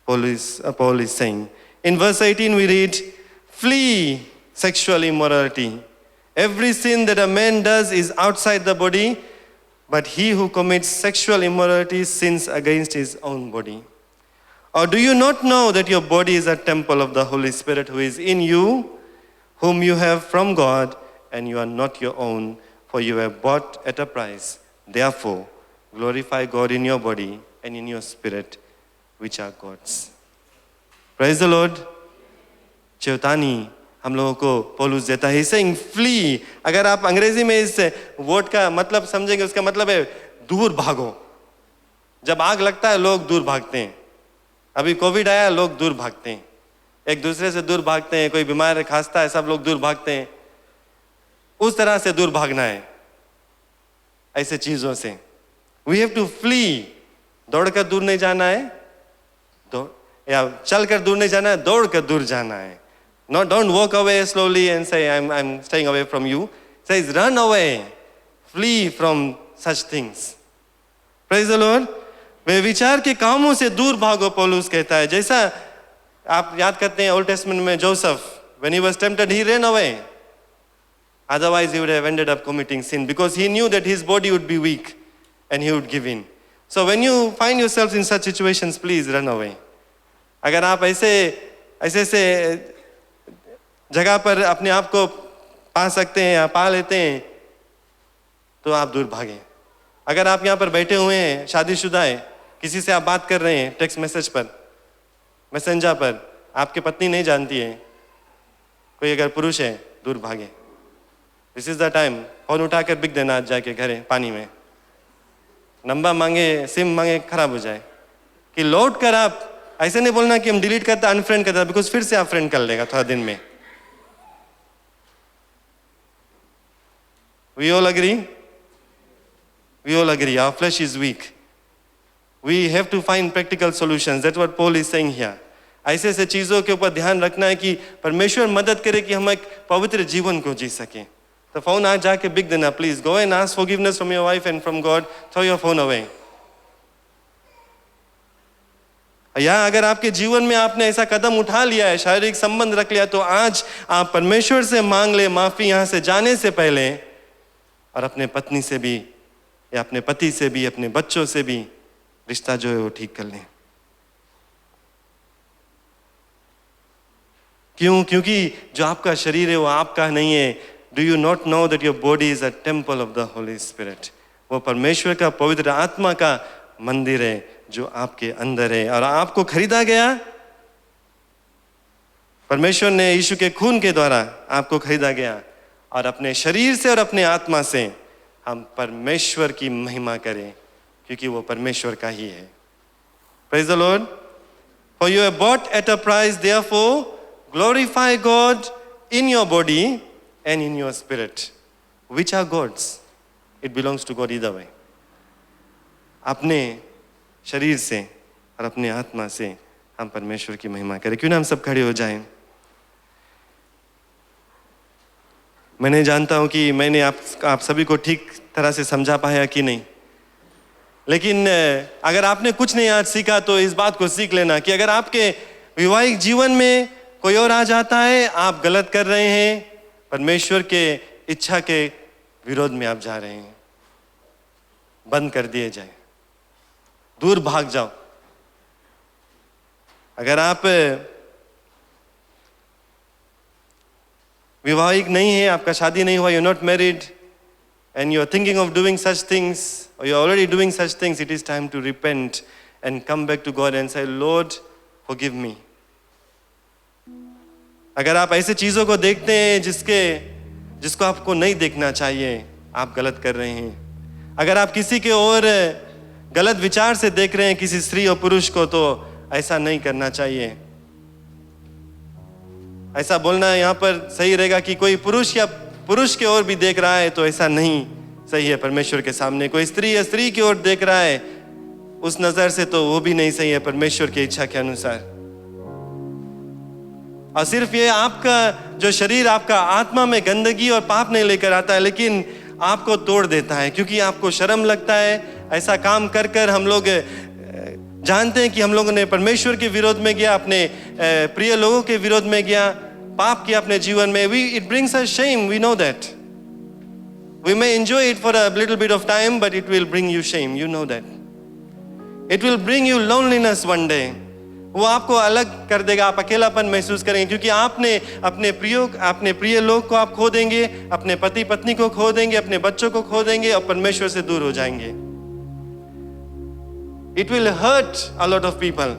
Paul is saying. In verse 18 we read, flee sexual immorality. Every sin that a man does is outside the body, but he who commits sexual immorality sins against his own body. Or do you not know that your body is a temple of the Holy Spirit who is in you, whom you have from God, and you are not your own, for you were bought at a price. Therefore, glorify God in your body and in your spirit, which are God's. Praise the Lord. चेतावनी हम लोगों को पौलुस देता है, saying flee. अगर आप अंग्रेजी में इस वर्ड का मतलब समझेंगे, उसका मतलब है दूर भागो। जब आग लगता है लोग दूर भागते हैं। अभी कोविड आया, लोग दूर भागते हैं, एक दूसरे से दूर भागते हैं। कोई बीमार है, खांसता है, सब लोग दूर भागते हैं। उस तरह से दूर भागना है ऐसे चीजों से। We have to flee. दौड़कर दूर नहीं जाना है, या चलकर दूर नहीं जाना है, दौड़कर दूर जाना है। No, don't walk away slowly and say I'm staying away from you. It says run away, flee from such things. Praise the Lord. वे विचार के कामों से दूर भागो, पौलुस कहता है। जैसा आप याद करते हैं ओल्ड टेस्टमेंट में Joseph, when he was tempted he ran away. Otherwise he would have ended up committing sin because he knew that his body would be weak and he would give in. So when you find yourselves in such situations, please run away. अगर आप ऐसे जगह पर अपने आप को पा सकते हैं या पा लेते हैं तो आप दूर भागें। अगर आप यहाँ पर बैठे हुए हैं, शादीशुदा हैं, किसी से आप बात कर रहे हैं टेक्स्ट मैसेज पर, मैसेंजर पर, आपकी पत्नी नहीं जानती है, कोई अगर पुरुष है, दूर भागे। This is the time. Phone उठाकर बिक देना आज जाके घरे पानी में, नंबर मांगे, सिम मांगे, खराब हो जाए। कि लौट कर आप ऐसे नहीं बोलना कि हम डिलीट करते अनफ्रेंड करते, बिकॉज फिर से आप फ्रेंड कर लेगा थोड़ा दिन में। We all agree? We all agree. Our flesh is weak. We have to find practical solutions. That's what Paul is saying here. ऐसे ऐसे चीज़ों के ऊपर ध्यान रखना है कि परमेश्वर मदद करे कि हम एक पवित्र जीवन को जी सकें. तो फोन आज जाके बिक देना please. Go and ask forgiveness from your wife and from God. Throw your phone away. या अगर आपके जीवन में आपने ऐसा कदम उठा लिया है, शारीरिक संबंध रख लिया, तो आज आप परमेश्वर से मांग ले माफी यहाँ से जाने से पहले, और अपने पत्नी से भी या अपने पति से भी, अपने बच्चों से भी रिश्ता जो है वो ठीक कर लें. क्यों? क्योंकि जो आपका शरीर है वो आपका नहीं है. Do you not know that your body is a temple of the Holi spirit? वो परमेश्वर का पवित्र आत्मा का मंदिर है जो आपके अंदर है, और आपको खरीदा गया. परमेश्वर ने यीशु के खून के द्वारा आपको खरीदा गया, और अपने शरीर से और अपने आत्मा से हम परमेश्वर की महिमा करें, क्योंकि वो परमेश्वर का ही है. Praise the Lord. For you are bought at a price, therefore glorify God in your body and in your spirit, which are God's. It belongs to God either way. अपने शरीर से और अपने आत्मा से हम परमेश्वर की महिमा करें. क्यों ना हम सब खड़े हो जाएं. मैं नहीं जानता हूं कि मैंने आप सभी को ठीक तरह से समझा पाया कि नहीं, लेकिन अगर आपने कुछ नहीं आज सीखा तो इस बात को सीख लेना कि अगर आपके वैवाहिक जीवन में कोई और आ जाता है, आप गलत कर रहे हैं, परमेश्वर के इच्छा के विरोध में आप जा रहे हैं. बंद कर दिए जाए, दूर भाग जाओ. अगर आप विवाहिक नहीं है, आपका शादी नहीं हुआ, you are not married, and you are thinking of doing such things, or you are already doing such things, it is time to repent and come back to God and say, Lord, forgive me. अगर आप ऐसे चीजों को देखते हैं जिसको आपको नहीं देखना चाहिए, आप गलत कर रहे हैं. अगर आप किसी के और गलत विचार से देख रहे हैं किसी स्त्री और पुरुष को, तो ऐसा नहीं करना चाहिए. ऐसा बोलना यहाँ पर सही रहेगा कि कोई पुरुष या पुरुष की ओर भी देख रहा है तो ऐसा नहीं सही है परमेश्वर के सामने. कोई स्त्री या स्त्री की ओर देख रहा है उस नजर से, तो वो भी नहीं सही है परमेश्वर की इच्छा के अनुसार. और सिर्फ ये आपका जो शरीर आपका आत्मा में गंदगी और पाप नहीं लेकर आता है, लेकिन आपको तोड़ देता है, क्योंकि आपको शर्म लगता है. ऐसा काम कर कर हम लोग जानते हैं कि हम लोगों ने परमेश्वर के विरोध में गया, अपने प्रिय लोगों के विरोध में गया, पाप किया अपने जीवन में. It brings us shame, we know that. We may enjoy it for a little bit of time, but it will bring you shame, you know that. It will bring you loneliness one day. वो आपको अलग कर देगा, आप अकेलापन महसूस करेंगे, क्योंकि आपने अपने प्रिय लोग को आप खो देंगे, अपने पति पत्नी को खो देंगे, अपने बच्चों को खो देंगे, और परमेश्वर से दूर हो जाएंगे. It will hurt a lot of people.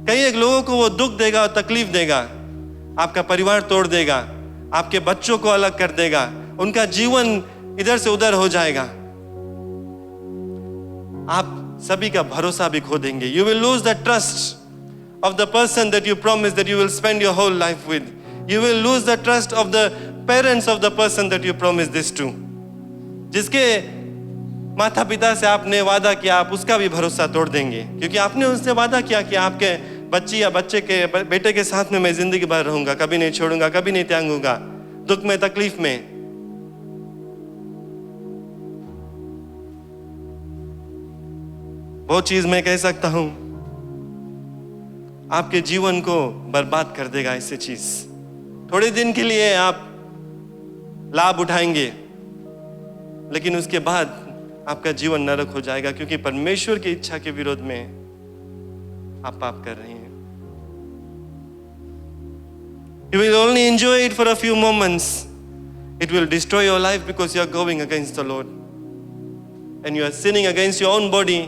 कई एक लोगों को वो दुख देगा और तकलीफ देगा. आपका परिवार तोड़ देगा, आपके बच्चों को अलग कर देगा, उनका जीवन इधर से उधर हो जाएगा. आप सभी का भरोसा भी खो देंगे. You will lose the trust of the person that you promised that you will spend your whole life with. You will lose the trust of the parents of the person that you promised this to. जिसके माता पिता से आपने वादा किया, आप उसका भी भरोसा तोड़ देंगे, क्योंकि आपने उनसे वादा किया कि आपके बच्ची या बच्चे के बेटे के साथ में मैं जिंदगी भर रहूंगा, कभी नहीं छोड़ूंगा, कभी नहीं त्यागूंगा, दुख में तकलीफ में. बहुत चीज मैं कह सकता हूं, आपके जीवन को बर्बाद कर देगा ऐसी चीज. थोड़े दिन के लिए आप लाभ उठाएंगे, लेकिन उसके बाद आपका जीवन नरक हो जाएगा, क्योंकि परमेश्वर की इच्छा के विरोध में आप पाप कर रहे हैं. You will only enjoy it for a few moments. It will destroy your life because you are going against the Lord. And you are sinning against your own body.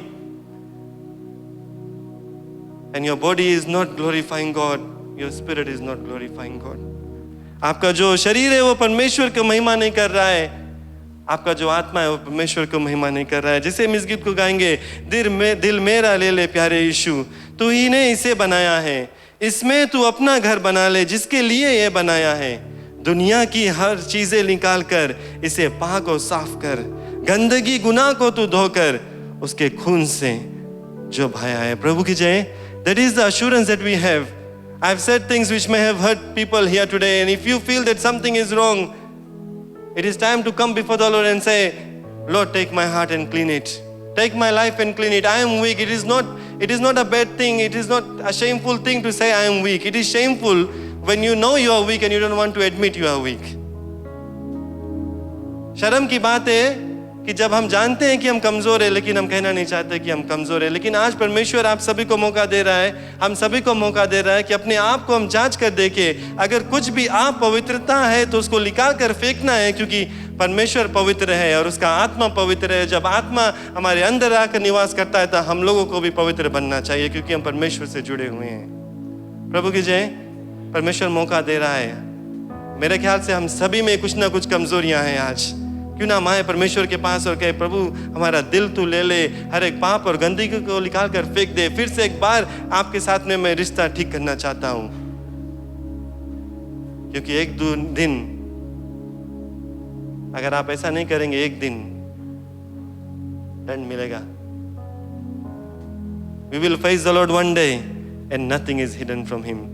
And your body is not glorifying God. Your spirit is not glorifying God. आपका जो शरीर है वो परमेश्वर को महिमा नहीं कर रहा है. आपका जो आत्मा है वो परमेश्वर को महिमा नहीं कर रहा है. जैसे हम इस गीत को गाएंगे, दिल मेरा ले ले प्यारे यीशु, तू ही ने इसे बनाया है, इसमें तू अपना घर बना ले जिसके लिए ये बनाया है. दुनिया की हर चीजें निकाल कर इसे पाक और साफ कर, गंदगी गुनाह को तू धोकर उसके खून से जो भय है। प्रभु की जय। That is the assurance that we have. I've said things which may have hurt people here today, and if you feel that something is wrong, it is time to come before the Lord and say, Lord, take my heart and clean it. Take my life and clean it. I am weak. It is not a bad thing. It is not a shameful thing to say I am weak. It is shameful when you know you are weak and you don't want to admit you are weak. शर्म की बात है कि जब हम जानते हैं कि हम कमजोर है लेकिन हम कहना नहीं चाहते कि हम कमजोर है। लेकिन आज परमेश्वर आप सभी को मौका दे रहा है, हम सभी को मौका दे रहा है कि अपने आप को हम जांच कर देखें। अगर कुछ भी आप पवित्रता है तो उसको निकाल कर फेंकना है, क्योंकि परमेश्वर पवित्र है और उसका आत्मा पवित्र है। जब आत्मा हमारे अंदर आकर निवास करता है तो हम लोगों को भी पवित्र बनना चाहिए, क्योंकि हम परमेश्वर से जुड़े हुए हैं। प्रभु की जय। परमेश्वर मौका दे रहा है। मेरे ख्याल से हम सभी में कुछ ना कुछ कमजोरियां हैं। आज क्यों ना हम आए परमेश्वर के पास और कहे, प्रभु हमारा दिल तू ले ले, हर एक पाप और गंदगी को निकाल कर फेंक दे। फिर से एक बार आपके साथ में मैं रिश्ता ठीक करना चाहता हूं, क्योंकि एक दो दिन अगर आप ऐसा नहीं करेंगे, एक दिन दंड मिलेगा। We will face the Lord one day and nothing is hidden from him.